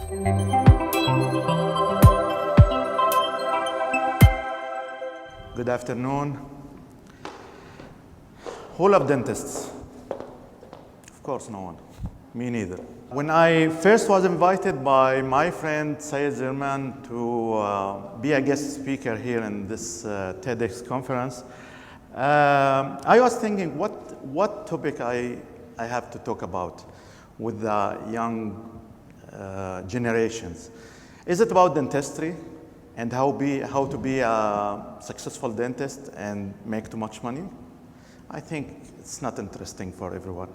Good afternoon. Who love dentists? Of course, no one. Me neither. When I first was invited by my friend Syed Zerman to be a guest speaker here in this TEDx conference, I was thinking what topic I have to talk about with the young generations. Is it about dentistry and how to be a successful dentist and make too much money? I think it's not interesting for everyone.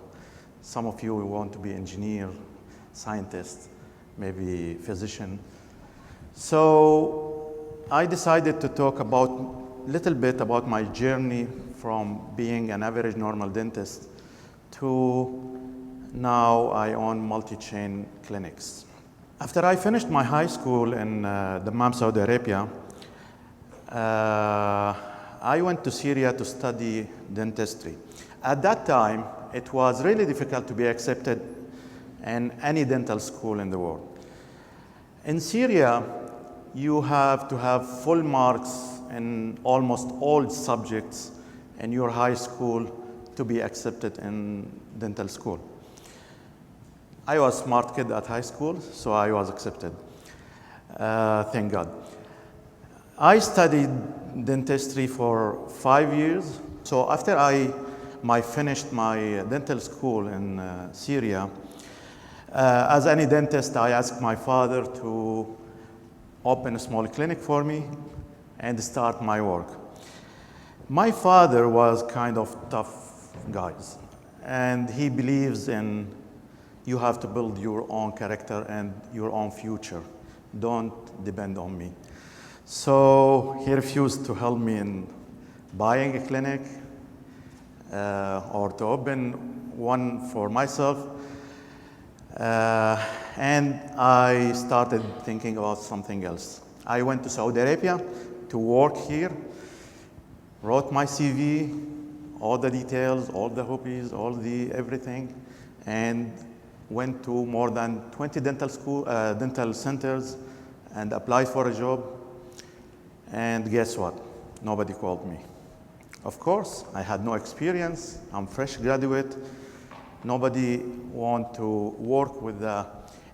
Some of you want to be engineer, scientist, maybe physician. So I decided to talk a little bit about my journey from being an average normal dentist to now I own multi-chain clinics. After I finished my high school in Dammam, Saudi Arabia, I went to Syria to study dentistry. At that time, it was really difficult to be accepted in any dental school in the world. In Syria, you have to have full marks in almost all subjects in your high school to be accepted in dental school. I was a smart kid at high school, so I was accepted. Thank God. I studied dentistry for 5 years. So after I finished my dental school in Syria, as any dentist, I asked my father to open a small clinic for me and start my work. My father was kind of tough guy, and he believes in you have to build your own character and your own future. Don't depend on me. So he refused to help me in buying a clinic or to open one for myself. And I started thinking about something else. I went to Saudi Arabia to work here, wrote my CV, all the details, all the hobbies, everything, and went to more than 20 dental centers and applied for a job. And guess what? Nobody called me. Of course, I had no experience. I'm fresh graduate. Nobody want to work with a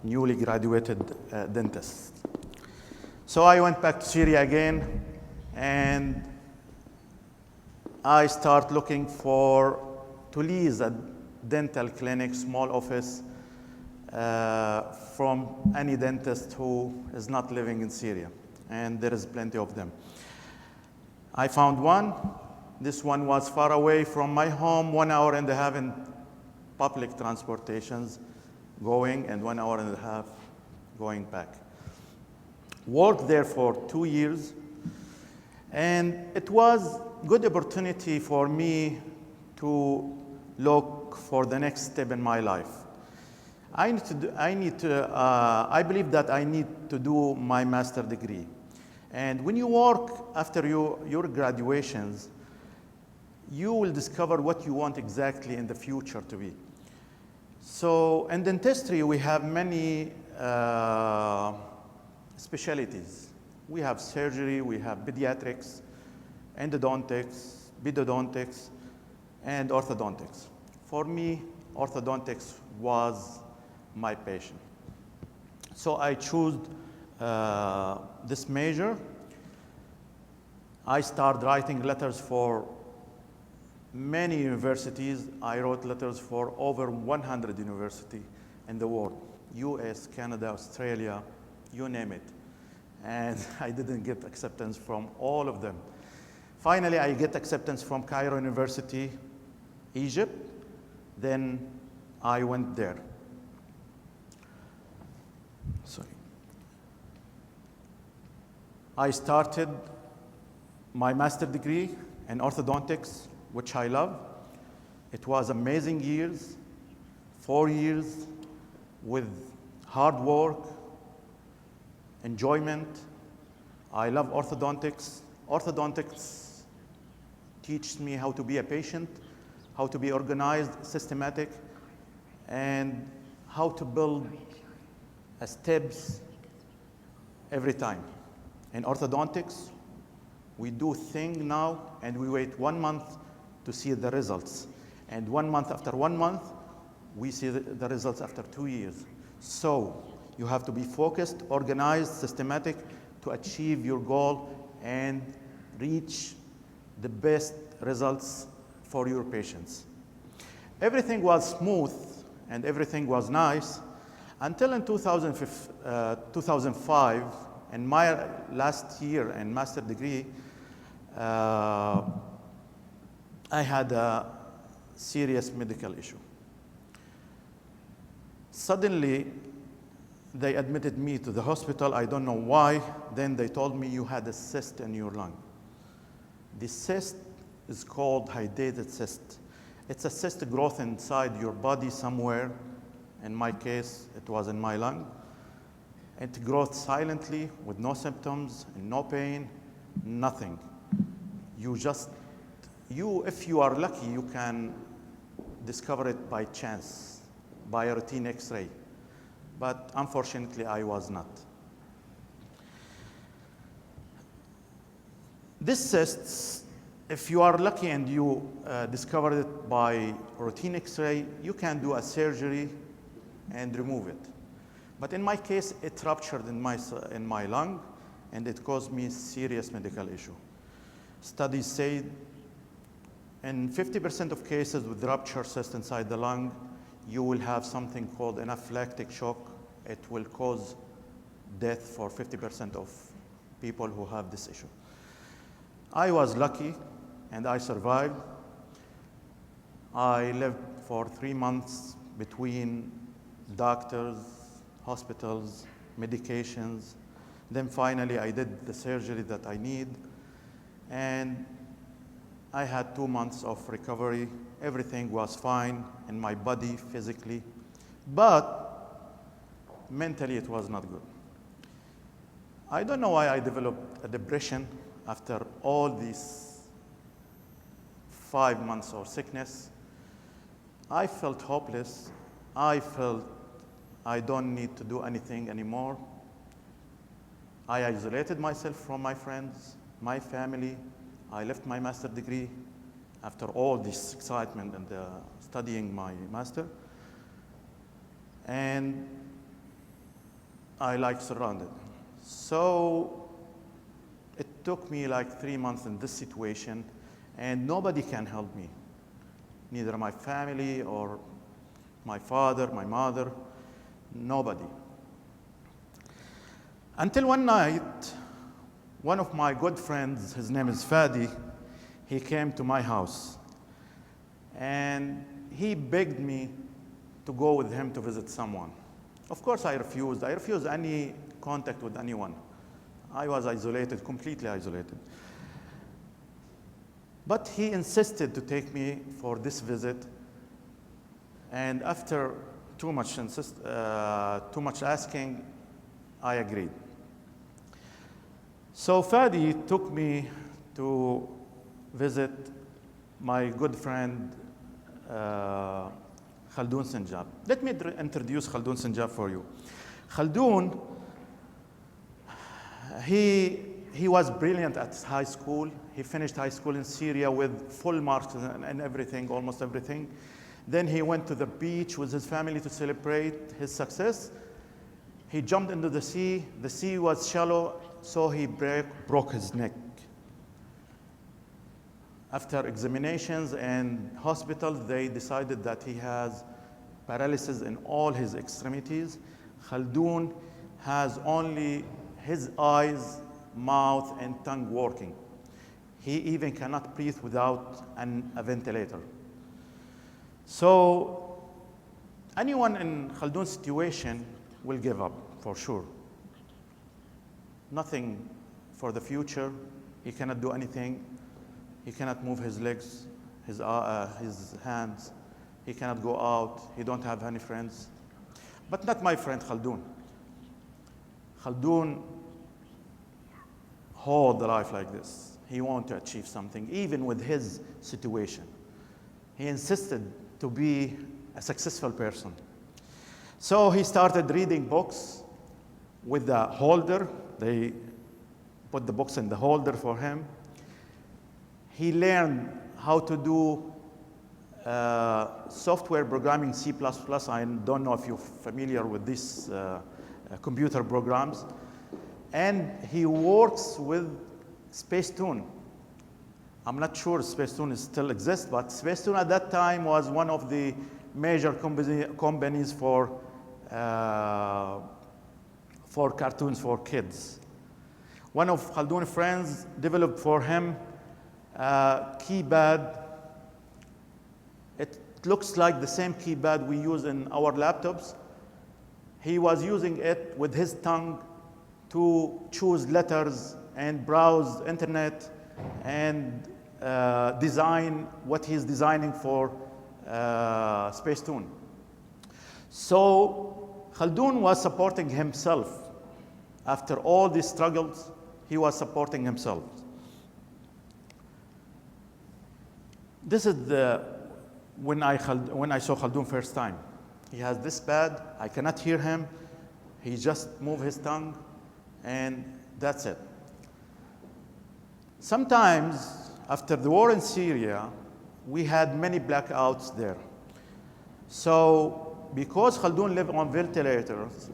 newly graduated dentist. So I went back to Syria again, and I start looking to lease a dental clinic, small office, from any dentist who is not living in Syria. And there is plenty of them. I found one. This one was far away from my home, 1 hour and a half in public transportations going and 1 hour and a half going back. Worked there for 2 years, and it was good opportunity for me to look for the next step in my life. I believe that I need to do my master degree. And when you work after your graduations, you will discover what you want exactly in the future to be. So in dentistry, we have many specialties. We have surgery, we have pediatrics, endodontics, pedodontics, and orthodontics. For me, orthodontics was my passion. So I chose this major. I started writing letters for many universities. I wrote letters for over 100 universities in the world, US, Canada, Australia, you name it. And I didn't get acceptance from all of them. Finally, I get acceptance from Cairo University, Egypt. Then I went there. Sorry. I started my master degree in orthodontics, which I love. It was amazing years, 4 years with hard work, enjoyment. I love orthodontics. Orthodontics teaches me how to be a patient, how to be organized, systematic, and how to build as tips every time. In orthodontics, we do thing now and we wait 1 month to see the results. And 1 month after 1 month, we see the results after 2 years. So you have to be focused, organized, systematic to achieve your goal and reach the best results for your patients. Everything was smooth and everything was nice until in 2005, in my last year in master degree, I had a serious medical issue. Suddenly, they admitted me to the hospital. I don't know why. Then they told me you had a cyst in your lung. The cyst is called hydatid cyst. It's a cyst growth inside your body somewhere. In my case, it was in my lung. It grows silently with no symptoms and no pain, nothing. If you are lucky, you can discover it by chance, by a routine X-ray. But unfortunately, I was not. This cysts, if you are lucky and you discover it by routine X-ray, you can do a surgery and remove it. But in my case, it ruptured in my lung, and it caused me serious medical issue. Studies say in 50% of cases with ruptured cyst inside the lung, you will have something called anaphylactic shock. It will cause death for 50% of people who have this issue. I was lucky, and I survived. I lived for 3 months between doctors, hospitals, medications. Then finally, I did the surgery that I need. And I had 2 months of recovery. Everything was fine in my body, physically. But mentally, it was not good. I don't know why I developed a depression after all these 5 months of sickness. I felt hopeless. I felt I don't need to do anything anymore. I isolated myself from my friends, my family. I left my master degree after all this excitement and studying my master. And I surrounded. So it took me like 3 months in this situation, and nobody can help me. Neither my family or my father, my mother, nobody. Until one night, one of my good friends, his name is Fadi, he came to my house. And he begged me to go with him to visit someone. Of course, I refused. I refused any contact with anyone. I was isolated, completely isolated. But he insisted to take me for this visit. And after too much asking, I agreed. So Fadi took me to visit my good friend Khaldoon Sinjab. Let me introduce Khaldoon Sinjab for you. Khaldoon, he was brilliant at high school. He finished high school in Syria with full marks and everything, almost everything. Then he went to the beach with his family to celebrate his success. He jumped into the sea. The sea was shallow, so he broke his neck. After examinations and hospitals, they decided that he has paralysis in all his extremities. Khaldoon has only his eyes, mouth, and tongue working. He even cannot breathe without a ventilator. So anyone in Khaldoon's situation will give up, for sure. Nothing for the future. He cannot do anything. He cannot move his legs, his hands. He cannot go out. He don't have any friends. But not my friend Khaldoon. Khaldoon hold the life like this. He wanted to achieve something, even with his situation. He insisted to be a successful person. So he started reading books. with the holder. They put the books in the holder for him. He learned how to do software programming, C++. I don't know if you're familiar with these computer programs. And he works with Spacetoon. I'm not sure Spacetoon still exists, but Spacetoon at that time was one of the major companies for cartoons for kids. One of Khaldoon's friends developed for him a keypad. It looks like the same keypad we use in our laptops. He was using it with his tongue to choose letters and browse internet and design what he's designing for Spacetoon. So Khaldoon was supporting himself. After all these struggles, he was supporting himself. This is when I saw Khaldoon first time. He has this pad. I cannot hear him. He just moves his tongue, and that's it. Sometimes, after the war in Syria, we had many blackouts there. So, because Khaldoon lived on ventilators,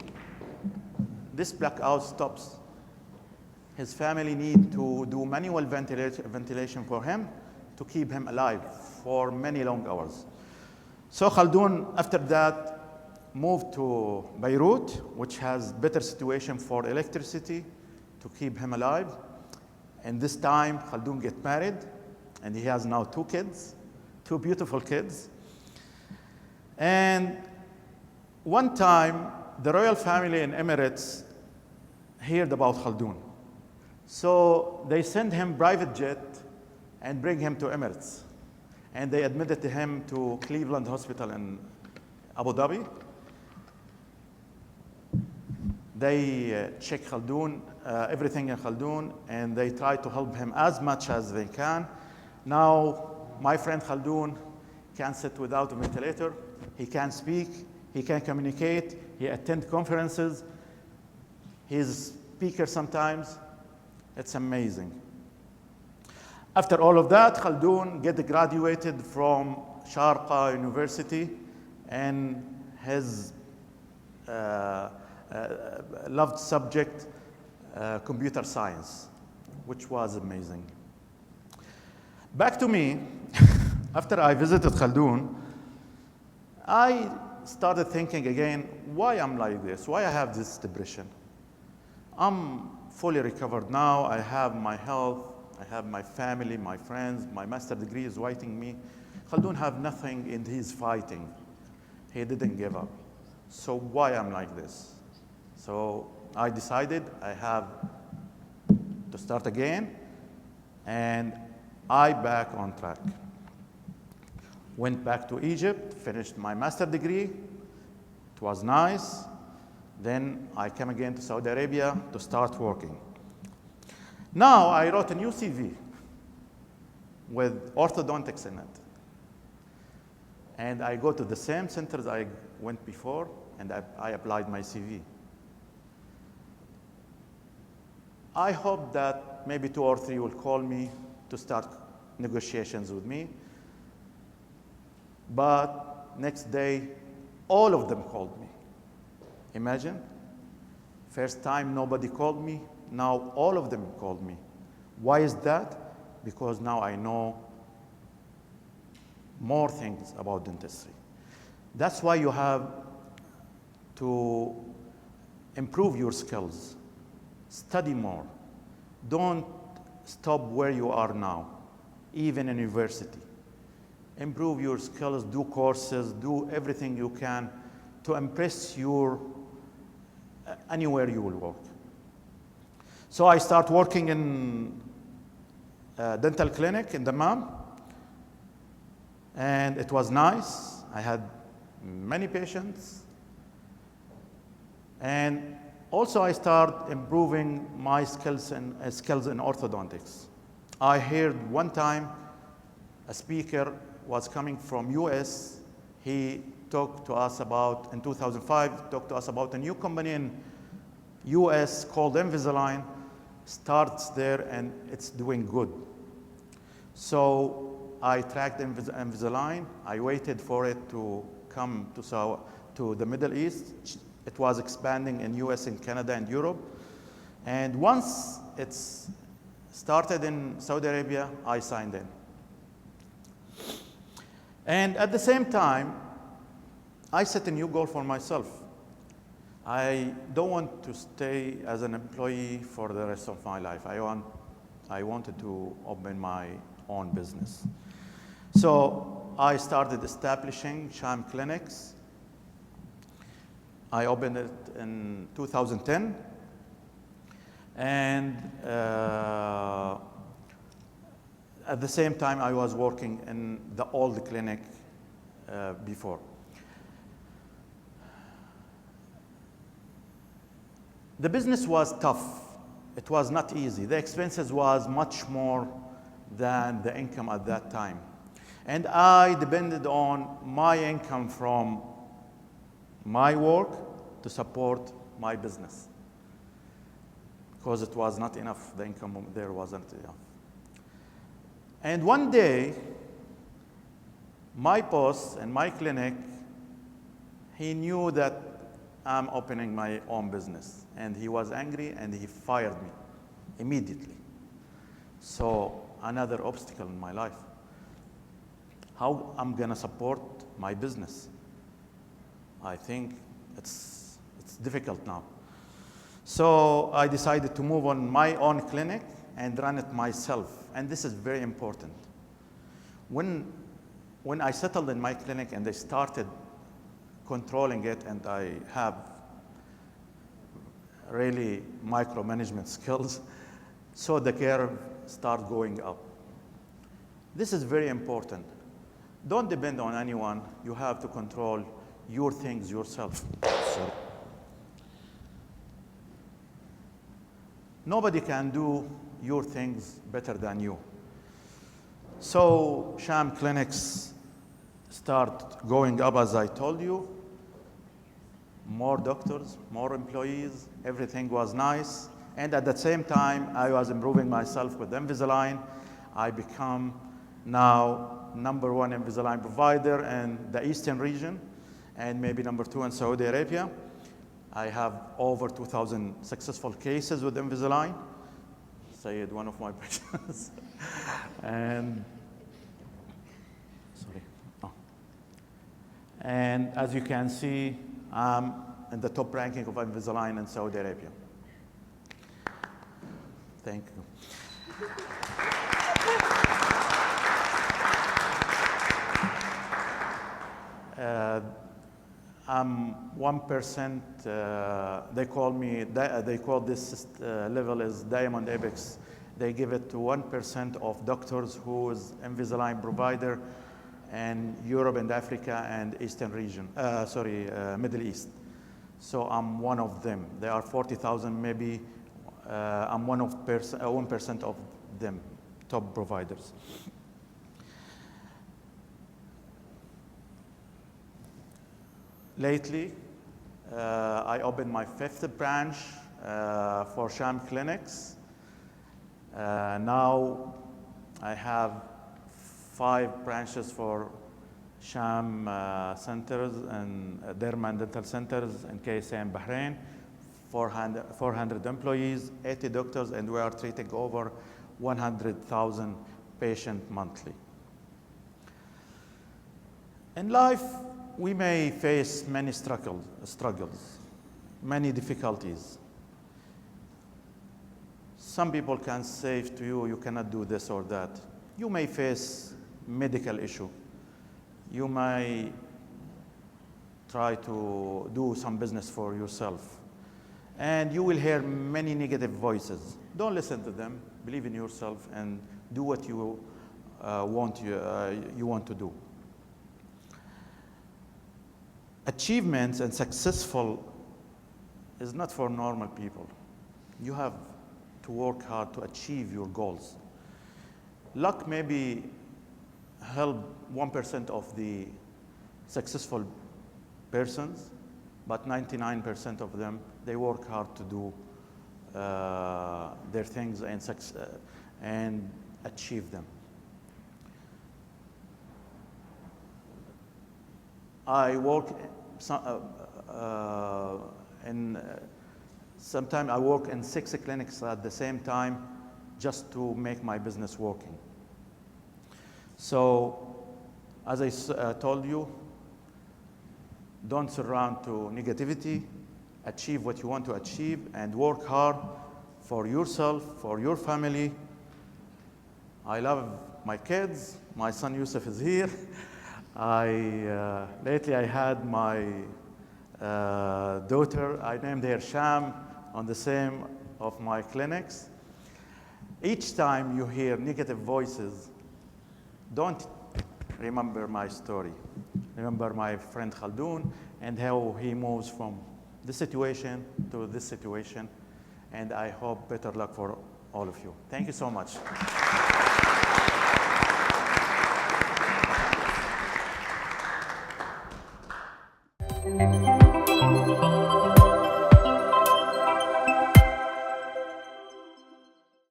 this blackout stops. His family need to do manual ventilation for him to keep him alive for many long hours. So Khaldoon, after that, moved to Beirut, which has better situation for electricity to keep him alive. And this time, Khaldoon get married, and he has now 2 kids, 2 beautiful kids. And one time, the royal family in Emirates heard about Khaldoon. So they send him private jet and bring him to Emirates. And they admitted him to Cleveland Hospital in Abu Dhabi. They check Khaldoon, everything in Khaldoon, and they try to help him as much as they can. Now, my friend Khaldoon can sit without a ventilator. He can speak. He can communicate. He attends conferences. He's a speaker sometimes. It's amazing. After all of that, Khaldoon graduated from Sharqa University, and his loved subject, computer science, which was amazing. Back to me, after I visited Khaldoon, I started thinking again, why I'm like this? Why I have this depression? I'm fully recovered now. I have my health. I have my family, my friends. My master's degree is waiting me. Khaldoon have nothing, and he's fighting. He didn't give up. So why I'm like this? So I decided I have to start again, and I back on track. Went back to Egypt, finished my master's degree. It was nice. Then I came again to Saudi Arabia to start working. Now I wrote a new CV with orthodontics in it. And I go to the same centers I went before, and I applied my CV. I hope that maybe 2 or 3 will call me to start negotiations with me. But next day, all of them called me. Imagine, first time nobody called me, now all of them called me. Why is that? Because now I know more things about dentistry. That's why you have to improve your skills. Study more. Don't stop where you are now, even in university. Improve your skills, do courses, do everything you can to impress your anywhere you will work. So I start working in a dental clinic in Dammam, and it was nice. I had many patients, and also I start improving my skills in orthodontics. I heard one time a speaker was coming from US. He talked to us about, in 2005, talked to us about a new company in US called Invisalign starts there, and it's doing good. So I tracked Invisalign. I waited for it to come to the Middle East. It was expanding in US and Canada and Europe. And once it's started in Saudi Arabia, I signed in. And at the same time, I set a new goal for myself. I don't want to stay as an employee for the rest of my life. I wanted to open my own business. So I started establishing sham clinics. I opened it in 2010. And at the same time, I was working in the old clinic before. The business was tough. It was not easy. The expenses was much more than the income at that time. And I depended on my income from my work to support my business, because it was not enough. The income there wasn't enough. And one day, my boss in my clinic, he knew that I'm opening my own business, and he was angry, and he fired me immediately. So another obstacle in my life. How I'm gonna support my business? I think it's difficult now. So I decided to move on my own clinic and run it myself. And this is very important. When I settled in my clinic and I started controlling it, and I have really micromanagement skills, so the curve started going up. This is very important. Don't depend on anyone. You have to control your things yourself. Sorry. Nobody can do your things better than you. So sham clinics start going up, as I told you. More doctors, more employees, everything was nice. And at the same time, I was improving myself with Invisalign. I become now #1 Invisalign provider in the Eastern region, and maybe #2 in Saudi Arabia. I have over 2,000 successful cases with Invisalign. Sayed, one of my patients. And sorry. Oh. And as you can see, I'm in the top ranking of Invisalign in Saudi Arabia. Thank you. I'm 1%. They call this level is Diamond Apex. They give it to 1% of doctors who is Invisalign provider in Europe and Africa and Eastern region. Middle East. So I'm one of them. There are 40,000 maybe. I'm 1% of them, top providers. Lately, I opened my 5th branch for sham clinics. Now I have 5 branches for sham centers and derma and dental centers in KSA and Bahrain, 400 employees, 80 doctors, and we are treating over 100,000 patients monthly. In life, we may face many struggles, many difficulties. Some people can say to you, you cannot do this or that. You may face medical issue. You may try to do some business for yourself. And you will hear many negative voices. Don't listen to them. Believe in yourself and do what you want to do. Achievements and successful is not for normal people. You have to work hard to achieve your goals. Luck maybe help 1% of the successful persons, but 99% of them they work hard to do their things and achieve them. I work sometimes I work in 6 clinics at the same time just to make my business working. So, as I told you, don't surround to negativity, achieve what you want to achieve, and work hard for yourself, for your family. I love my kids. My son Yusuf is here. Lately I had my daughter, I named her Sham, on the same of my clinics. Each time you hear negative voices, don't remember my story. Remember my friend Khaldun and how he moves from this situation to this situation. And I hope better luck for all of you. Thank you so much.